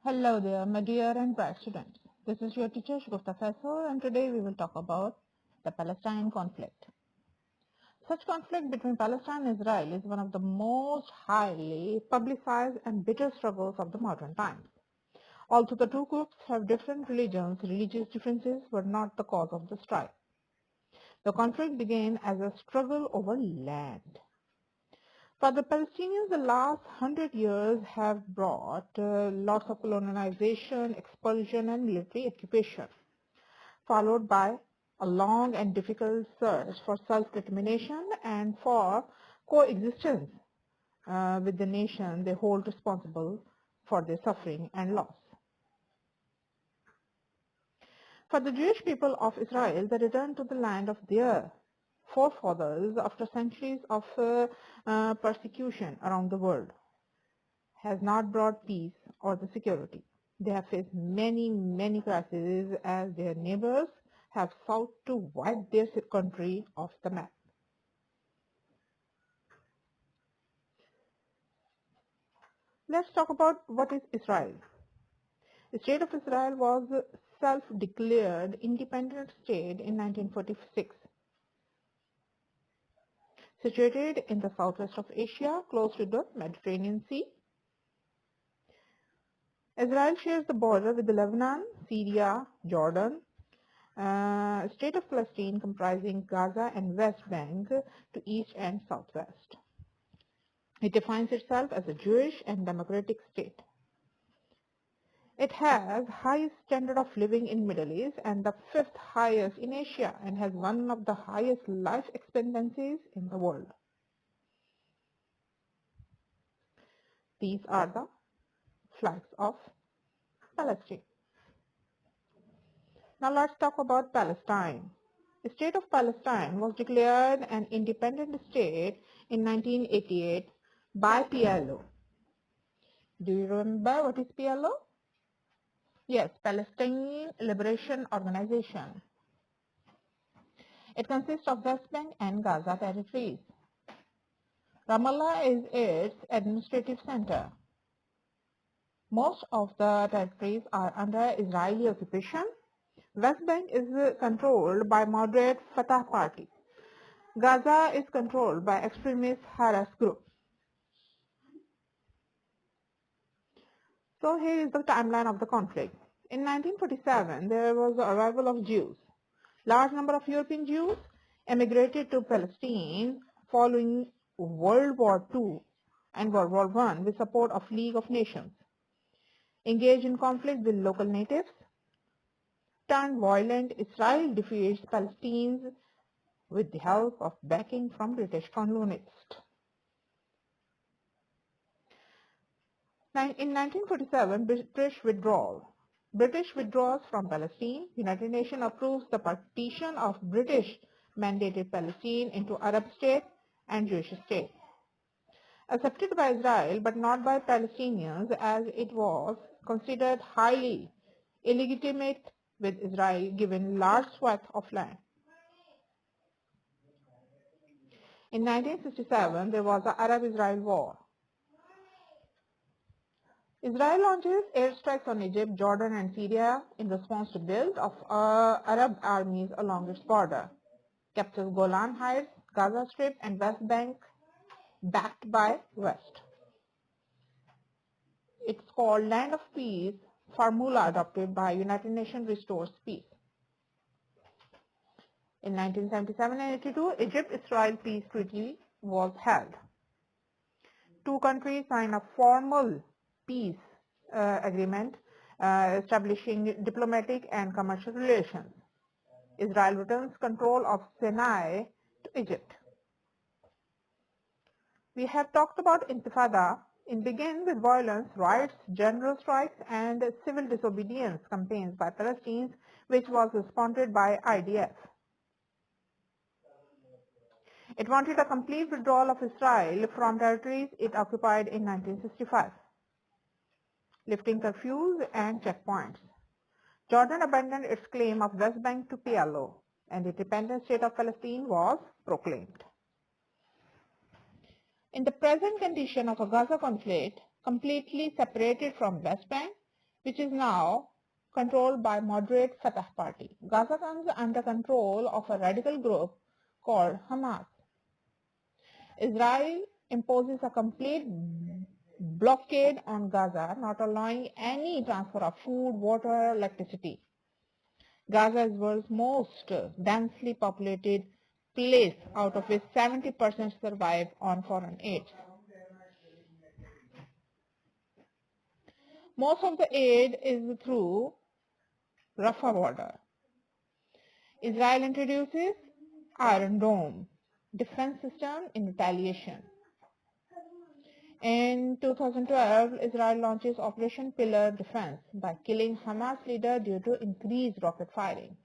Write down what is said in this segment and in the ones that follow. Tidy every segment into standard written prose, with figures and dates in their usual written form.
Hello there, my dear and bright students. This is your teacher Shagufta Faisal, and today we will talk about the Palestine conflict. Such conflict between Palestine and Israel is one of the most highly publicized and bitter struggles of the modern times. Although the two groups have different religions, religious differences were not the cause of the strife. The conflict began as a struggle over land. For the Palestinians, the last 100 years have brought lots of colonization, expulsion, and military occupation, followed by a long and difficult search for self-determination and for coexistence with the nation they hold responsible for their suffering and loss. For the Jewish people of Israel, the return to the land of their forefathers after centuries of persecution around the world has not brought peace or the security. They have faced many crises as their neighbors have sought to wipe their country off the map. Let's talk about what is Israel. The state of Israel was a self-declared independent state in 1946. Situated in the southwest of Asia, close to the Mediterranean Sea. Israel shares the border with Lebanon, Syria, Jordan, state of Palestine comprising Gaza and West Bank to east and southwest. It defines itself as a Jewish and democratic state. It has highest standard of living in Middle East and the 5th highest in Asia and has one of the highest life expectancies in the world. These are the flags of Palestine. Now let's talk about Palestine. The state of Palestine was declared an independent state in 1988 by PLO. Do you remember what is PLO? Yes, Palestine Liberation Organization. It consists of West Bank and Gaza territories. Ramallah is its administrative center. Most of the territories are under Israeli occupation. West Bank is controlled by moderate Fatah party. Gaza is controlled by extremist Hamas group. So here is the timeline of the conflict. In 1947, there was the arrival of Jews. Large number of European Jews emigrated to Palestine following World War II and World War I with support of League of Nations. Engaged in conflict with local natives. Turned violent, Israel defeats Palestinians with the help of backing from British colonists. In 1947, British withdrawal. British withdraws from Palestine. United Nations approves the partition of British-mandated Palestine into Arab state and Jewish state. Accepted by Israel but not by Palestinians as it was considered highly illegitimate with Israel given large swath of land. In 1967, there was the Arab-Israel War. Israel launches airstrikes on Egypt, Jordan and Syria in response to build of Arab armies along its border. Captures Golan Heights, Gaza Strip and West Bank backed by West. It's called Land of Peace, formula adopted by United Nations restores peace. In 1977 and 82, Egypt-Israel peace treaty was held. Two countries signed a formal peace agreement establishing diplomatic and commercial relations. Israel returns control of Sinai to Egypt. We have talked about Intifada. It began with violence, riots, general strikes, and civil disobedience campaigns by Palestinians, which was responded by IDF. It wanted a complete withdrawal of Israel from territories it occupied in 1965, lifting curfews and checkpoints. Jordan abandoned its claim of West Bank to PLO, and the independent state of Palestine was proclaimed. In the present condition of a Gaza conflict, completely separated from West Bank, which is now controlled by moderate Fatah party. Gaza comes under control of a radical group called Hamas. Israel imposes a complete blockade on Gaza, not allowing any transfer of food, water, or electricity. Gaza is the world's most densely populated place, out of which 70% survive on foreign aid. Most of the aid is through Rafah border. Israel introduces Iron Dome defense system in retaliation. In 2012, Israel launches Operation Pillar Defense by killing Hamas leader due to increased rocket firing.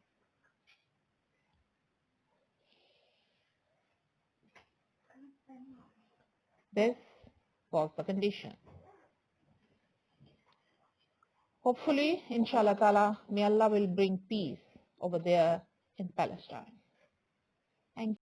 This was the condition. Hopefully, inshallah ta'ala, may Allah will bring peace over there in Palestine. Thank you.